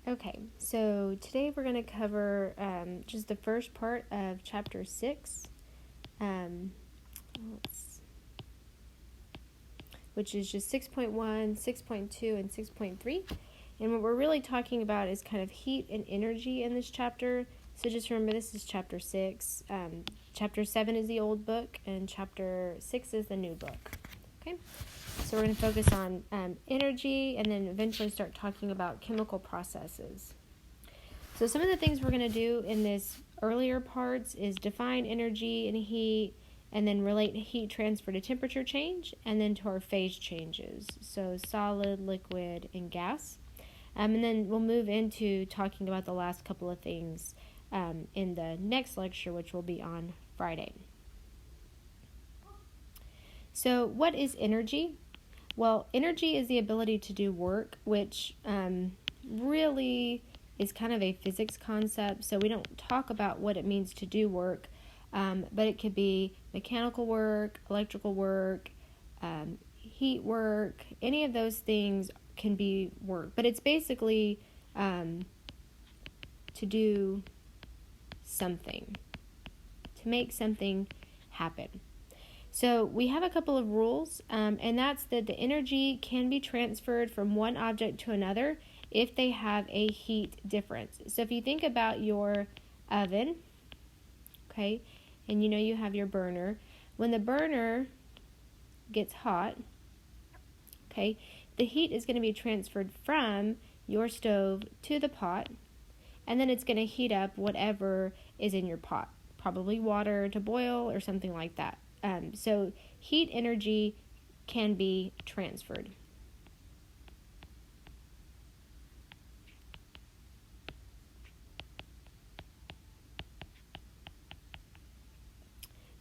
Okay, so today we're going to cover just the first part of Chapter 6, um, which is just 6.1, 6.2, and 6.3. And what we're really talking about is kind of heat and energy in this chapter. So just remember, this is Chapter 6. Chapter 7 is the old book, and Chapter 6 is the new book. Okay, so we're going to focus on energy and then eventually start talking about chemical processes. So some of the things we're going to do in this earlier parts is define energy and heat, and then relate heat transfer to temperature change, and then to our phase changes, so solid, liquid, and gas. And then we'll move into talking about the last couple of things in the next lecture, which will be on Friday. So what is energy? Well, energy is the ability to do work, which really is kind of a physics concept, so we don't talk about what it means to do work, but it could be mechanical work, electrical work, heat work. Any of those things can be work, but it's basically to do something, to make something happen. So we have a couple of rules, and that's that the energy can be transferred from one object to another if they have a heat difference. So if you think about your oven, okay, and you know you have your burner. When the burner gets hot, okay, the heat is going to be transferred from your stove to the pot, and then it's going to heat up whatever is in your pot, probably water to boil or something like that. So heat energy can be transferred.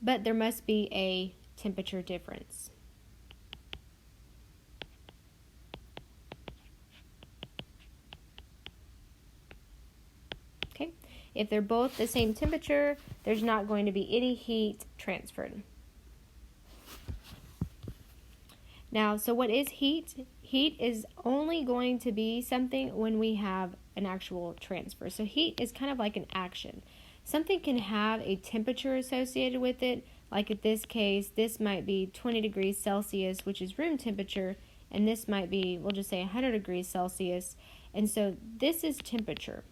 But there must be a temperature difference. Okay, if they're both the same temperature, there's not going to be any heat transferred. Now, so what is heat? Heat is only going to be something when we have an actual transfer. So heat is kind of like an action. Something can have a temperature associated with it, like in this case, this might be 20 degrees Celsius, which is room temperature, and this might be, we'll just say 100 degrees Celsius, and so this is temperature.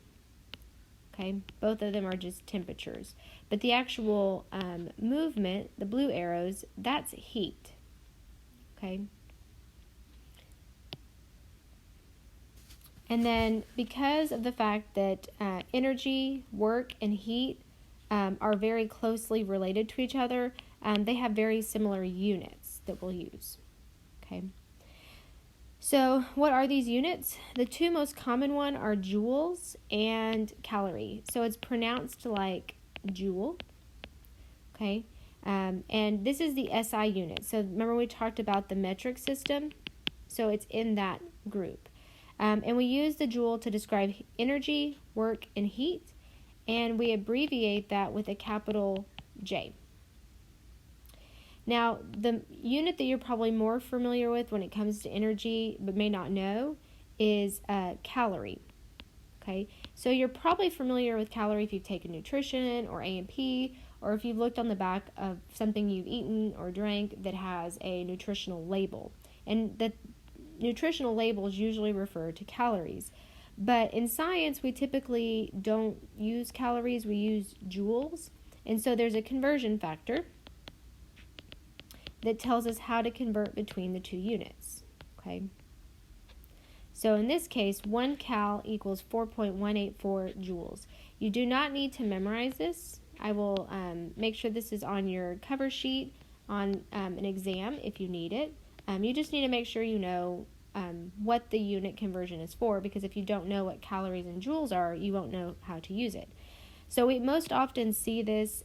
Okay, both of them are just temperatures. But the actual movement, the blue arrows, that's heat. Okay. And then because of the fact that energy, work, and heat are very closely related to each other, they have very similar units that we'll use. Okay. So what are these units? The two most common one are joules and calorie. So it's pronounced like joule. Okay. And this is the SI unit. So remember we talked about the metric system? So it's in that group. And we use the joule to describe energy, work, and heat. And we abbreviate that with a capital J. Now, the unit that you're probably more familiar with when it comes to energy but may not know is calorie. Okay, so you're probably familiar with calorie if you've taken nutrition or A&P, or if you've looked on the back of something you've eaten or drank that has a nutritional label. And the nutritional labels usually refer to calories. But in science, we typically don't use calories, we use joules. And so there's a conversion factor that tells us how to convert between the two units. Okay. So in this case, 1 cal equals 4.184 joules. You do not need to memorize this. I will make sure this is on your cover sheet on an exam if you need it. You just need to make sure you know what the unit conversion is for, because if you don't know what calories and joules are, you won't know how to use it. So we most often see this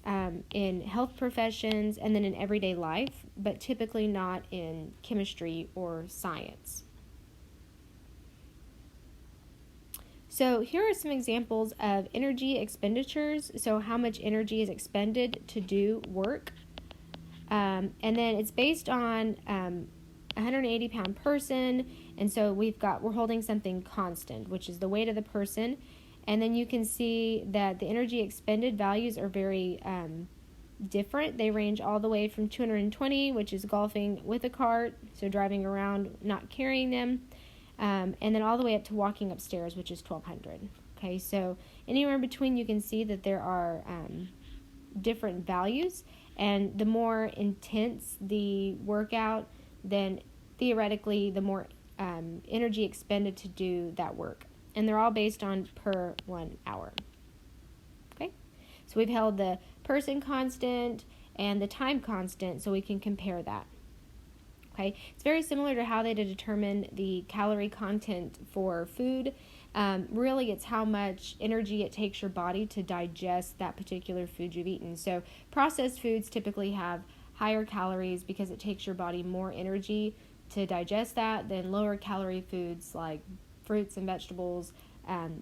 in health professions and then in everyday life, but typically not in chemistry or science. So here are some examples of energy expenditures, so how much energy is expended to do work. And then it's based on 180-pound person, and so we're holding something constant, which is the weight of the person. And then you can see that the energy expended values are very different. They range all the way from 220, which is golfing with a cart, so driving around, not carrying them, and then all the way up to walking upstairs, which is 1,200. Okay, so anywhere in between, you can see that there are different values, and the more intense the workout, then theoretically the more energy expended to do that work. And they're all based on per 1 hour. Okay, so we've held the person constant and the time constant so we can compare that. Okay, it's very similar to how they determine the calorie content for food. Really, it's how much energy it takes your body to digest that particular food you've eaten. So processed foods typically have higher calories because it takes your body more energy to digest that than lower calorie foods like fruits and vegetables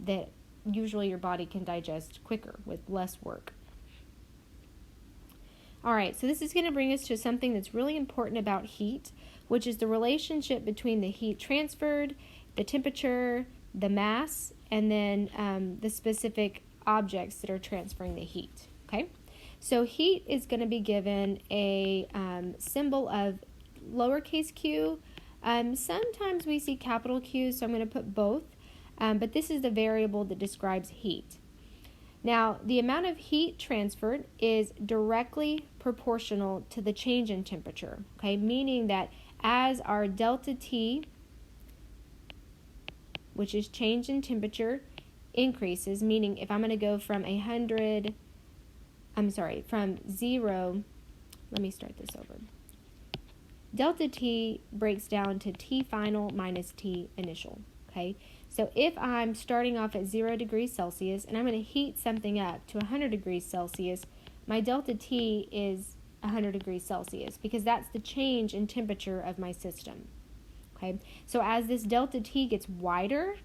that usually your body can digest quicker with less work. All right, so this is going to bring us to something that's really important about heat, which is the relationship between the heat transferred, the temperature, the mass, and then the specific objects that are transferring the heat. Okay, so heat is going to be given a symbol of lowercase q. Sometimes we see capital Q, so I'm going to put both, but this is the variable that describes heat. Now, the amount of heat transferred is directly proportional to the change in temperature, okay? Meaning that as our delta T, which is change in temperature, increases, meaning if I'm going to go from from 0, let me start this over. Delta T breaks down to T final minus T initial, okay? So if I'm starting off at 0 degrees Celsius and I'm going to heat something up to 100 degrees Celsius, my delta T is 100 degrees Celsius because that's the change in temperature of my system, okay? So as this delta T gets wider,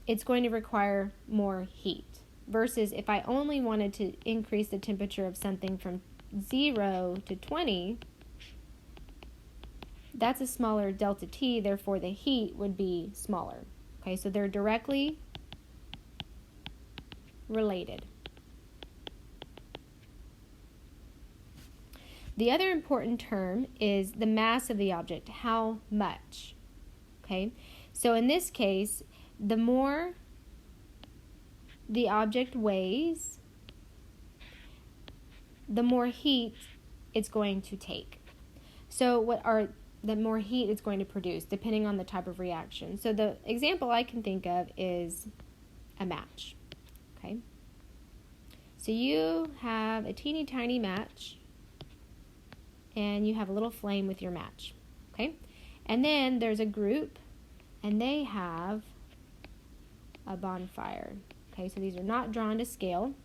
it's going to require more heat versus if I only wanted to increase the temperature of something from 0 to 20, that's a smaller delta T, therefore the heat would be smaller. Okay, so they're directly related. The other important term is the mass of the object, how much. Okay, so in this case, the more the object weighs, the more heat it's going to take. So the more heat it's going to produce, depending on the type of reaction. So the example I can think of is a match, okay? So you have a teeny tiny match, and you have a little flame with your match, okay? And then there's a group, and they have a bonfire, okay? So these are not drawn to scale.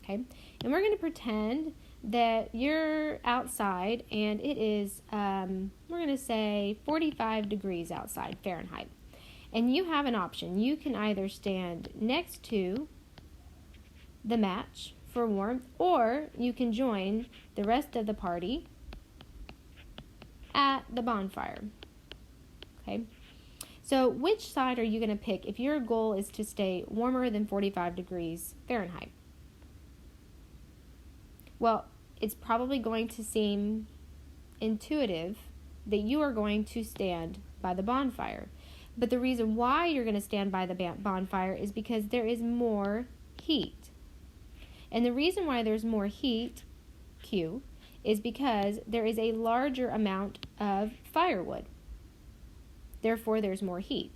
Okay, and we're going to pretend that you're outside and it is, we're going to say 45 degrees outside Fahrenheit. And you have an option. You can either stand next to the match for warmth, or you can join the rest of the party at the bonfire. Okay, so which side are you going to pick if your goal is to stay warmer than 45 degrees Fahrenheit? Well, it's probably going to seem intuitive that you are going to stand by the bonfire. But the reason why you're going to stand by the bonfire is because there is more heat. And the reason why there's more heat, Q, is because there is a larger amount of firewood. Therefore, there's more heat.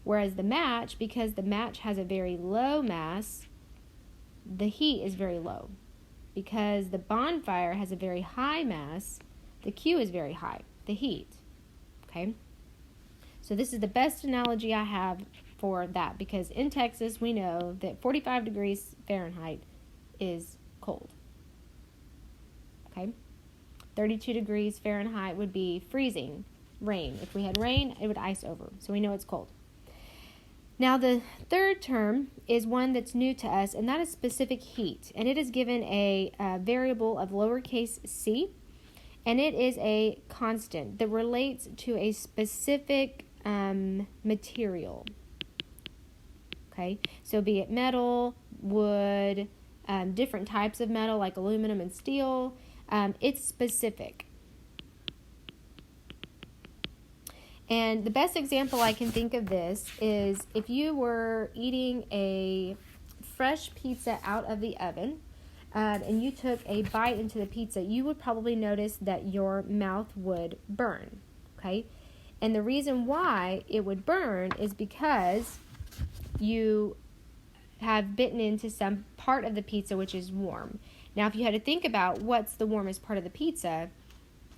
Whereas the match, because the match has a very low mass, the heat is very low. Because the bonfire has a very high mass, the Q is very high, the heat. Okay? So this is the best analogy I have for that, because in Texas we know that 45 degrees Fahrenheit is cold. Okay? 32 degrees Fahrenheit would be freezing, rain. If we had rain, it would ice over. So we know it's cold. Now, the third term is one that's new to us, and that is specific heat. And it is given a variable of lowercase c, and it is a constant that relates to a specific material. Okay, so be it metal, wood, different types of metal like aluminum and steel, it's specific. And the best example I can think of this is if you were eating a fresh pizza out of the oven and you took a bite into the pizza, you would probably notice that your mouth would burn, okay? And the reason why it would burn is because you have bitten into some part of the pizza which is warm. Now, if you had to think about what's the warmest part of the pizza,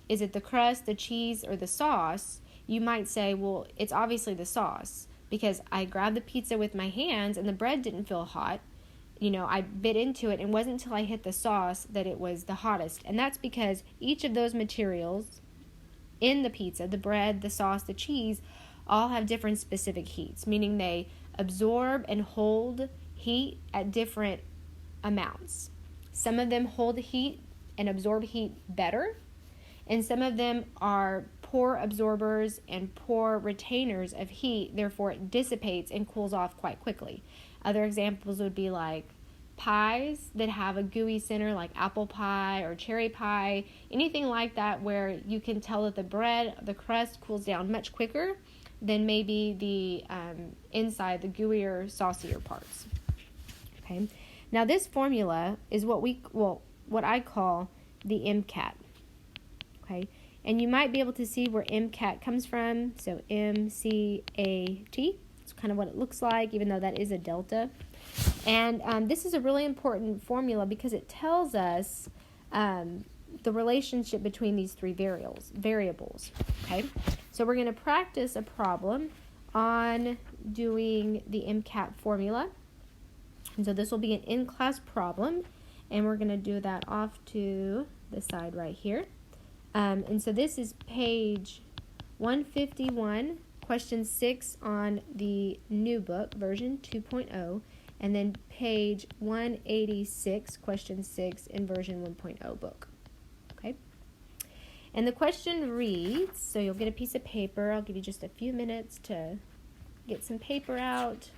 is it the crust, the cheese, or the sauce? You might say, well, it's obviously the sauce because I grabbed the pizza with my hands and the bread didn't feel hot. You know, I bit into it and it wasn't until I hit the sauce that it was the hottest. And that's because each of those materials in the pizza, the bread, the sauce, the cheese, all have different specific heats, meaning they absorb and hold heat at different amounts. Some of them hold heat and absorb heat better, and some of them are poor absorbers and poor retainers of heat, therefore it dissipates and cools off quite quickly. Other examples would be like pies that have a gooey center, like apple pie or cherry pie, anything like that where you can tell that the bread, the crust cools down much quicker than maybe the inside, the gooier, saucier parts. Okay. Now this formula is what I call the MCAT. Okay. And you might be able to see where MCAT comes from. So MCAT. It's kind of what it looks like, even though that is a delta. And this is a really important formula because it tells us the relationship between these three variables. Okay. So we're going to practice a problem on doing the MCAT formula. And so this will be an in-class problem. And we're going to do that off to the side right here. And so this is page 151, question 6 on the new book, version 2.0, and then page 186, question 6 in version 1.0 book. Okay? And the question reads, so you'll get a piece of paper. I'll give you just a few minutes to get some paper out.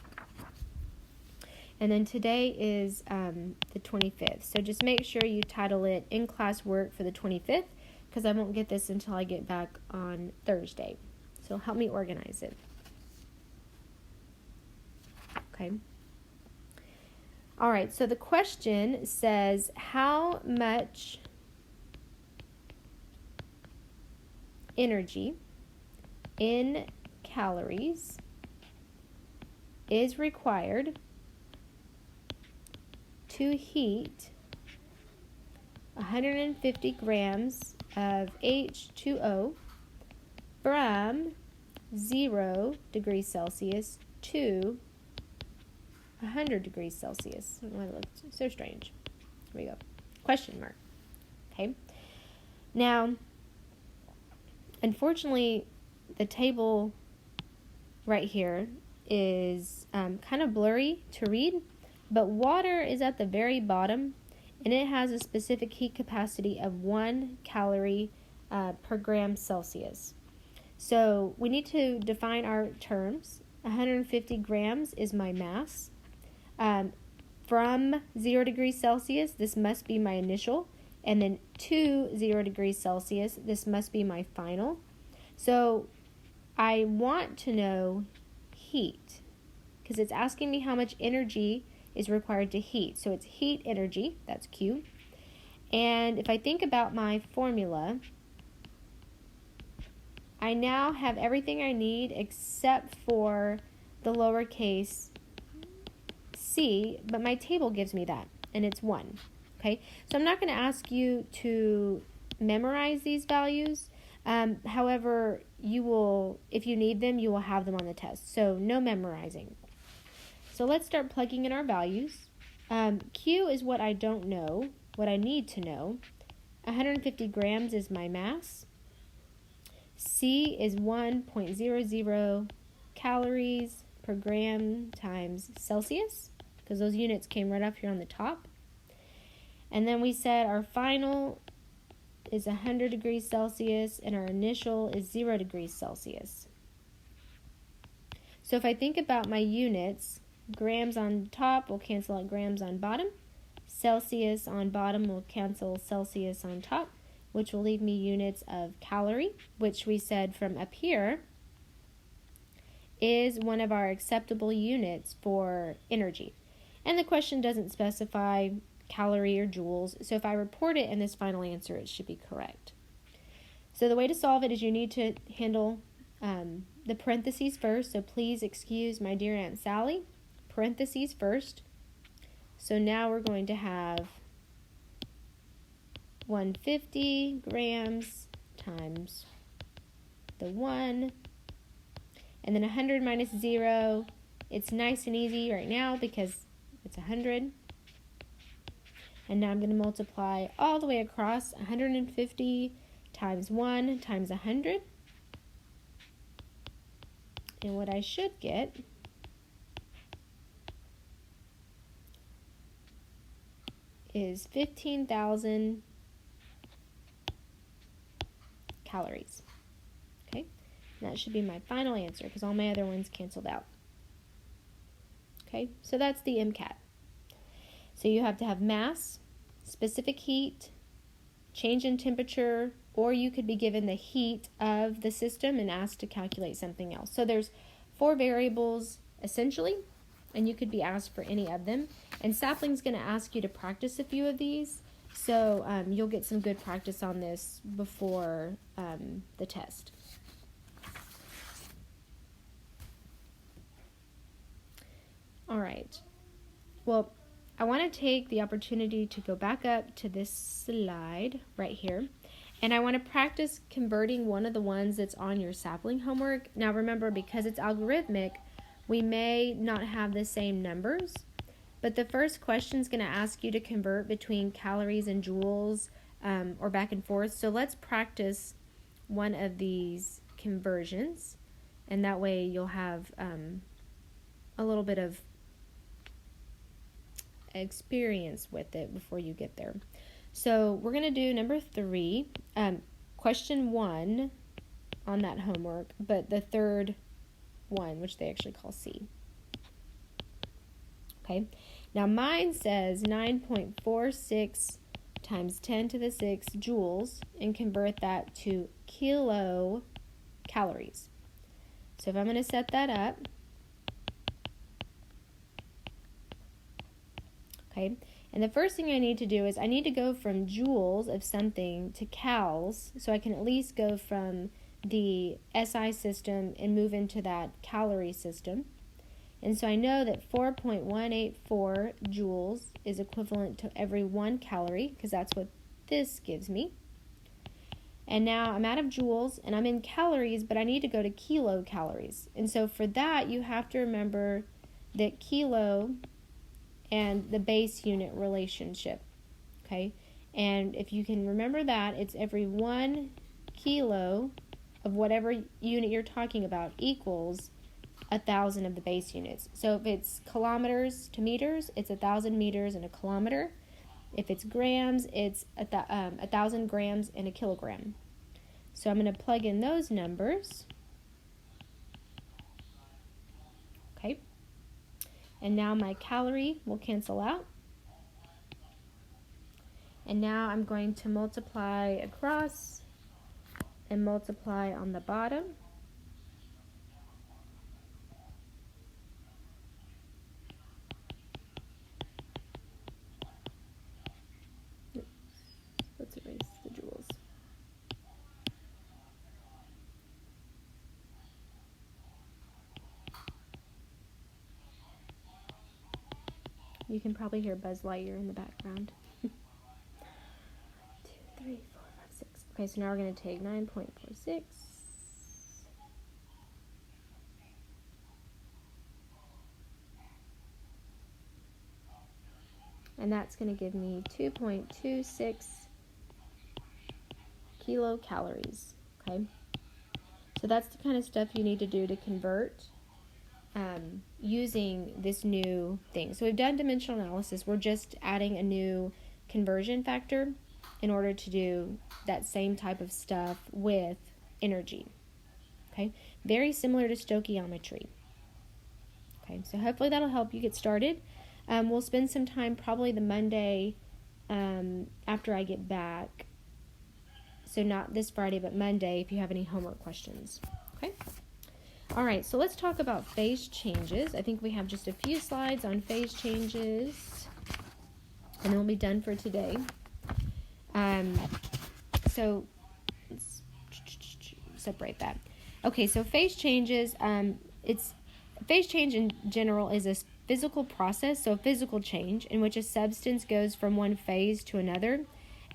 And then today is the 25th. So just make sure you title it in-class work for the 25th, because I won't get this until I get back on Thursday. So help me organize it. Okay. All right, so the question says, how much energy in calories is required to heat 150 grams of H2O from 0 degrees Celsius to 100 degrees Celsius. I don't know why that looks so strange. Here we go. Question mark. Okay. Now, unfortunately, the table right here is kind of blurry to read, but water is at the very bottom, and it has a specific heat capacity of 1 calorie per gram Celsius. So we need to define our terms. 150 grams is my mass. From 0 degrees Celsius, this must be my initial. And then to 0 degrees Celsius, this must be my final. So I want to know heat, because it's asking me how much energy is required to heat. So it's heat energy, that's Q. And if I think about my formula, I now have everything I need except for the lowercase c, but my table gives me that, and it's 1. Okay, so I'm not going to ask you to memorize these values. However, you will, if you need them, you will have them on the test. So no memorizing. So let's start plugging in our values. Q is what I don't know, what I need to know. 150 grams is my mass. C is 1.00 calories per per gram times Celsius, because those units came right up here on the top. And then we said our final is 100 degrees Celsius and our initial is 0 degrees Celsius. So if I think about my units, grams on top will cancel out grams on bottom. Celsius on bottom will cancel Celsius on top, which will leave me units of calorie, which we said from up here is one of our acceptable units for energy. And the question doesn't specify calorie or joules, so if I report it in this final answer, it should be correct. So the way to solve it is you need to handle the parentheses first, so please excuse my dear Aunt Sally, parentheses first. So now we're going to have 150 grams times the 1, and then 100 minus 0. It's nice and easy right now because it's 100. And now I'm going to multiply all the way across 150 times 1 times 100. And what I should get is 15,000 calories. Okay, and that should be my final answer because all my other ones canceled out. Okay, so that's the MCAT. So you have to have mass, specific heat, change in temperature, or you could be given the heat of the system and asked to calculate something else. So there's 4 variables essentially, and you could be asked for any of them. And Sapling's going to ask you to practice a few of these, so you'll get some good practice on this before the test. All right. Well, I want to take the opportunity to go back up to this slide right here, and I want to practice converting one of the ones that's on your Sapling homework. Now remember, because it's algorithmic, we may not have the same numbers, but the first question is going to ask you to convert between calories and joules or back and forth. So let's practice one of these conversions, and that way you'll have a little bit of experience with it before you get there. So we're going to do number 3, question 1 on that homework, but the third one, which they actually call C. Okay, now mine says 9.46 times 10 to the 6 joules, and convert that to kilocalories. So if I'm going to set that up, okay, and the first thing I need to do is I need to go from joules of something to cals, so I can at least go from the SI system and move into that calorie system. And so I know that 4.184 joules is equivalent to every 1 calorie, because that's what this gives me. And now I'm out of joules and I'm in calories, but I need to go to kilocalories. And so for that, you have to remember that kilo and the base unit relationship, okay? And if you can remember that, it's every 1 kilo of whatever unit you're talking about equals 1,000 of the base units. So if it's kilometers to meters, it's 1,000 meters in a kilometer. If it's grams, it's 1,000 grams in a kilogram. So I'm going to plug in those numbers. Okay. And now my calorie will cancel out. And now I'm going to multiply across and multiply on the bottom. Let's erase the joules. You can probably hear Buzz Lightyear in the background. 2, 3, 4, 5, 6. Okay, so now we're going to take 9.46. And that's going to give me 2.26 kilocalories. Okay, so that's the kind of stuff you need to do to convert using this new thing. So we've done dimensional analysis. We're just adding a new conversion factor in order to do that same type of stuff with energy. Okay, very similar to stoichiometry. Okay, so hopefully that'll help you get started. We'll spend some time, probably the Monday after I get back. So not this Friday, but Monday, if you have any homework questions. Okay? All right, so let's talk about phase changes. I think we have just a few slides on phase changes, and then we'll be done for today. So let's separate that. Okay, so phase changes, phase change in general is a physical process, so a physical change in which a substance goes from one phase to another.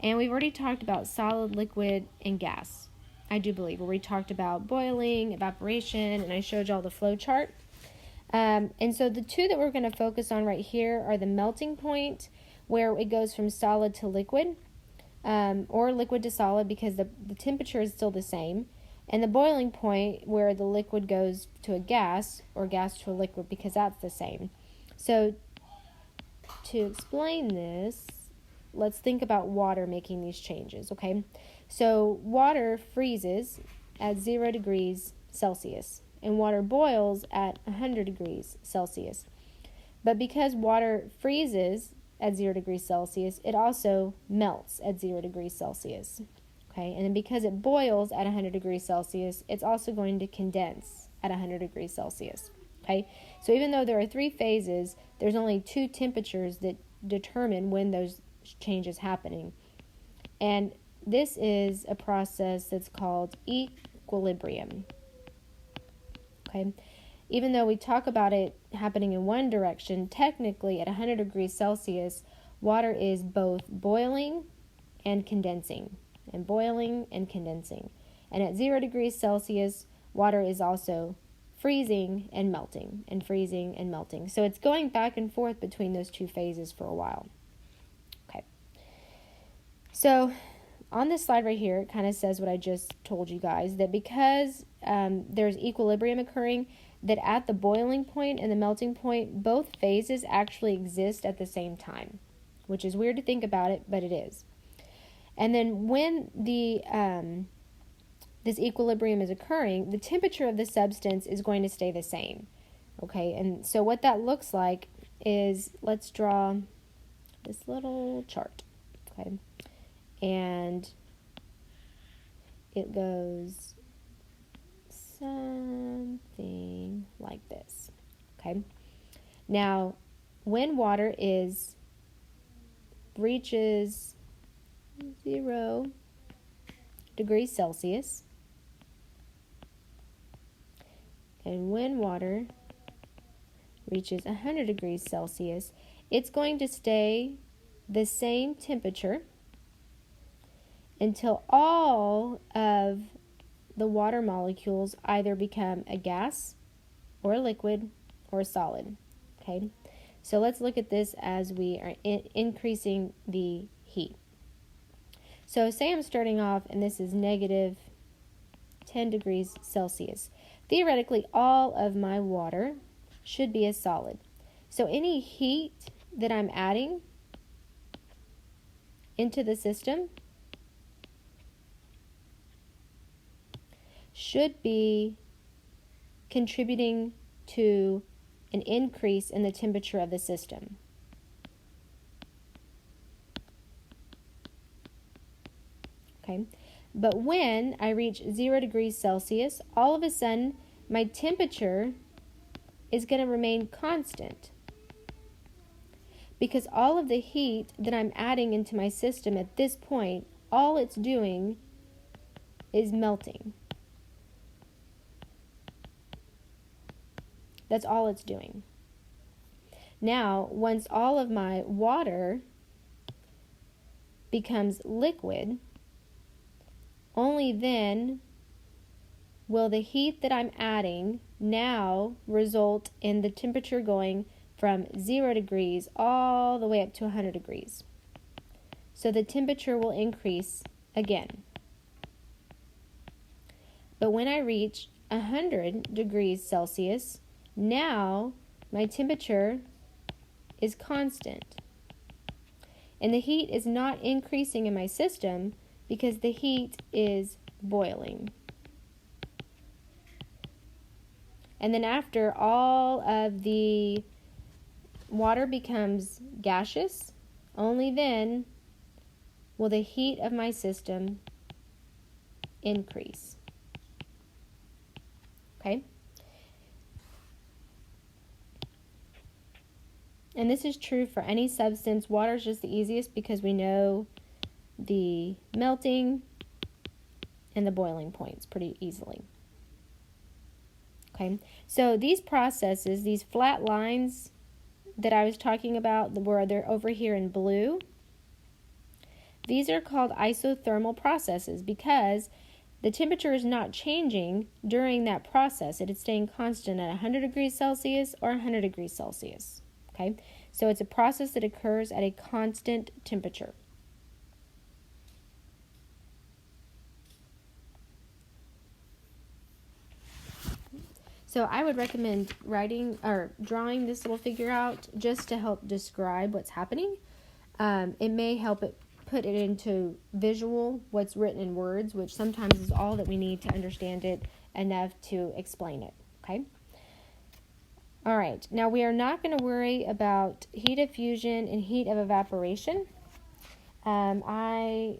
And we've already talked about solid, liquid, and gas, I do believe, where we talked about boiling, evaporation, and I showed y'all the flow chart. And so the two that we're going to focus on right here are the melting point, where it goes from solid to liquid, or liquid to solid because the temperature is still the same, and the boiling point where the liquid goes to a gas or gas to a liquid because that's the same. So to explain this, let's think about water making these changes, okay? So water freezes at 0 degrees Celsius, and water boils at 100 degrees Celsius. But because water freezes at 0 degrees Celsius, it also melts at 0 degrees Celsius, okay? And then because it boils at 100 degrees Celsius, it's also going to condense at 100 degrees Celsius, okay? So even though there are 3 phases, there's only 2 temperatures that determine when those changes happening. And this is a process that's called equilibrium. Okay? Even though we talk about it happening in one direction, technically at 100 degrees Celsius, water is both boiling and condensing, and boiling and condensing. And at 0 degrees Celsius, water is also freezing and melting, and freezing and melting. So it's going back and forth between those 2 phases for a while. So on this slide right here, it kind of says what I just told you guys, that because there's equilibrium occurring, that at the boiling point and the melting point, both phases actually exist at the same time, which is weird to think about it, but it is. And then when this equilibrium is occurring, the temperature of the substance is going to stay the same. Okay, and so what that looks like is, let's draw this little chart. Okay. And it goes something like this, okay? Now, when water reaches 0 degrees Celsius, and when water reaches 100 degrees Celsius, it's going to stay the same temperature until all of the water molecules either become a gas or a liquid or a solid, okay? So let's look at this as we are increasing the heat. So say I'm starting off and this is negative 10 degrees Celsius. Theoretically, all of my water should be a solid. So any heat that I'm adding into the system should be contributing to an increase in the temperature of the system. Okay, but when I reach 0 degrees Celsius, all of a sudden my temperature is going to remain constant, because all of the heat that I'm adding into my system at this point, all it's doing is melting. That's all it's doing. Now, once all of my water becomes liquid, only then will the heat that I'm adding now result in the temperature going from 0 degrees all the way up to 100 degrees. So the temperature will increase again. But when I reach 100 degrees Celsius, Now my temperature is constant. And the heat is not increasing in my system because the heat is boiling. And then after all of the water becomes gaseous, only then will the heat of my system increase. Okay? And this is true for any substance. Water is just the easiest because we know the melting and the boiling points pretty easily. Okay, so these processes, these flat lines that I was talking about, where they're over here in blue, these are called isothermal processes because the temperature is not changing during that process. It is staying constant at 100 degrees Celsius or 100 degrees Celsius. Okay, so it's a process that occurs at a constant temperature. So I would recommend writing or drawing this little figure out just to help describe what's happening. It may help it put it into visual, what's written in words, which sometimes is all that we need to understand it enough to explain it. Okay? All right. Now we are not going to worry about heat of fusion and heat of evaporation. I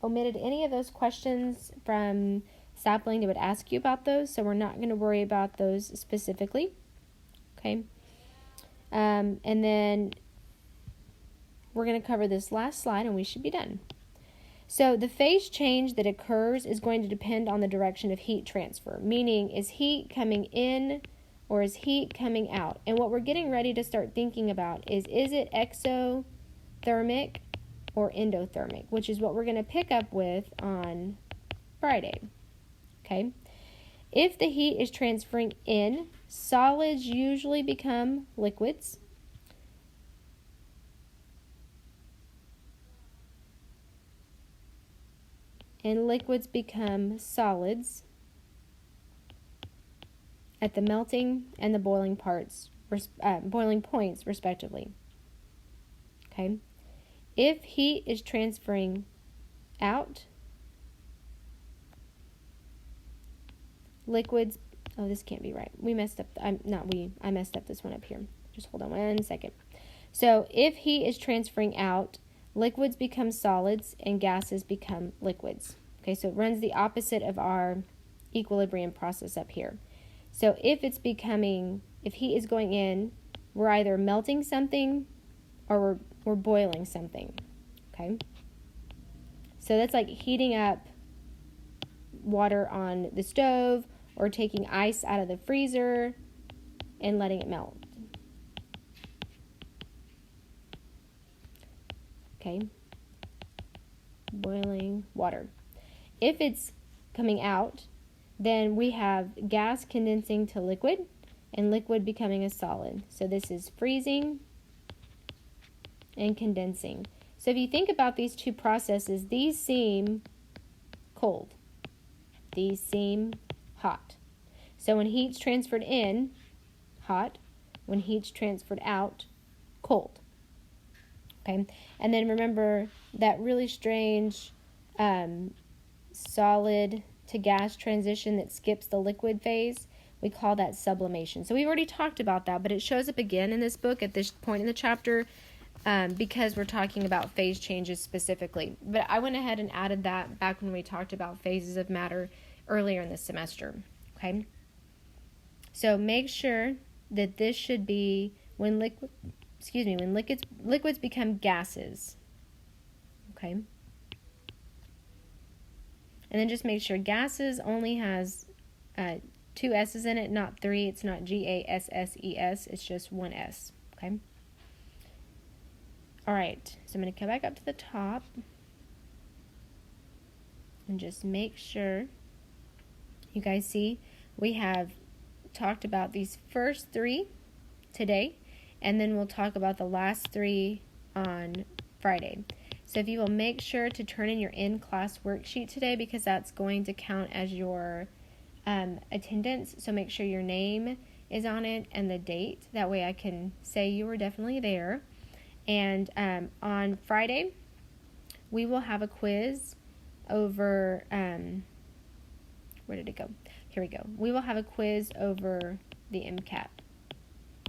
omitted any of those questions from Sapling that would ask you about those, so we're not going to worry about those specifically. Okay. And then we're going to cover this last slide and we should be done. So the phase change that occurs is going to depend on the direction of heat transfer, meaning is heat coming in or is heat coming out? And what we're getting ready to start thinking about is it exothermic or endothermic, which is what we're going to pick up with on Friday. Okay? If the heat is transferring in, solids usually become liquids. And liquids become solids at the melting and the boiling points, respectively. Okay? If heat is transferring out, liquids, this can't be right. I messed up this one up here. Just hold on 1 second. So if heat is transferring out, liquids become solids and gases become liquids. Okay, so it runs the opposite of our equilibrium process up here. So if heat is going in, we're either melting something or we're boiling something. Okay? So that's like heating up water on the stove or taking ice out of the freezer and letting it melt. Okay? Boiling water. If it's coming out, then we have gas condensing to liquid and liquid becoming a solid. So this is freezing and condensing. So if you think about these two processes, these seem cold. These seem hot. So when heat's transferred in, hot. When heat's transferred out, cold. Okay? And then remember that really strange solid to gas transition that skips the liquid phase. We call that sublimation. So we've already talked about that, but it shows up again in this book at this point in the chapter because we're talking about phase changes specifically. But I went ahead and added that back when we talked about phases of matter earlier in the semester. Okay? So make sure that this should be when liquids become gases. Okay? And then just make sure gases only has 2 S's in it, not 3. It's not GASSES. It's just 1 S. Okay? All right. So I'm going to come back up to the top and just make sure you guys see we have talked about these first 3 today, and then we'll talk about the last 3 on Friday. So if you will make sure to turn in your in-class worksheet today, because that's going to count as your attendance. So make sure your name is on it and the date. That way I can say you were definitely there. And on Friday, we will have a quiz over, where did it go? Here we go. We will have a quiz over the MCAT.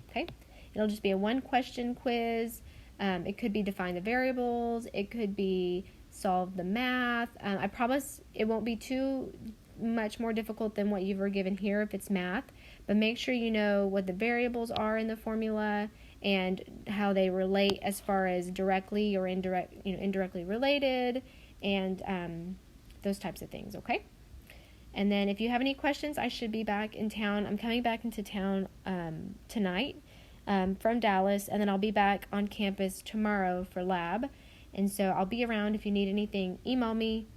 Okay? It'll just be a 1-question quiz. It could be define the variables. It could be solve the math. I promise it won't be too much more difficult than what you were given here if it's math, but make sure you know what the variables are in the formula and how they relate as far as directly or indirectly related, and those types of things, okay? And then if you have any questions, I should be back in town. I'm coming back into town tonight from Dallas, and then I'll be back on campus tomorrow for lab. And so I'll be around. If you need anything, email me.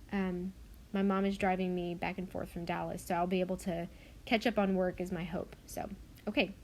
My mom is driving me back and forth from Dallas, so I'll be able to catch up on work is my hope. So, okay.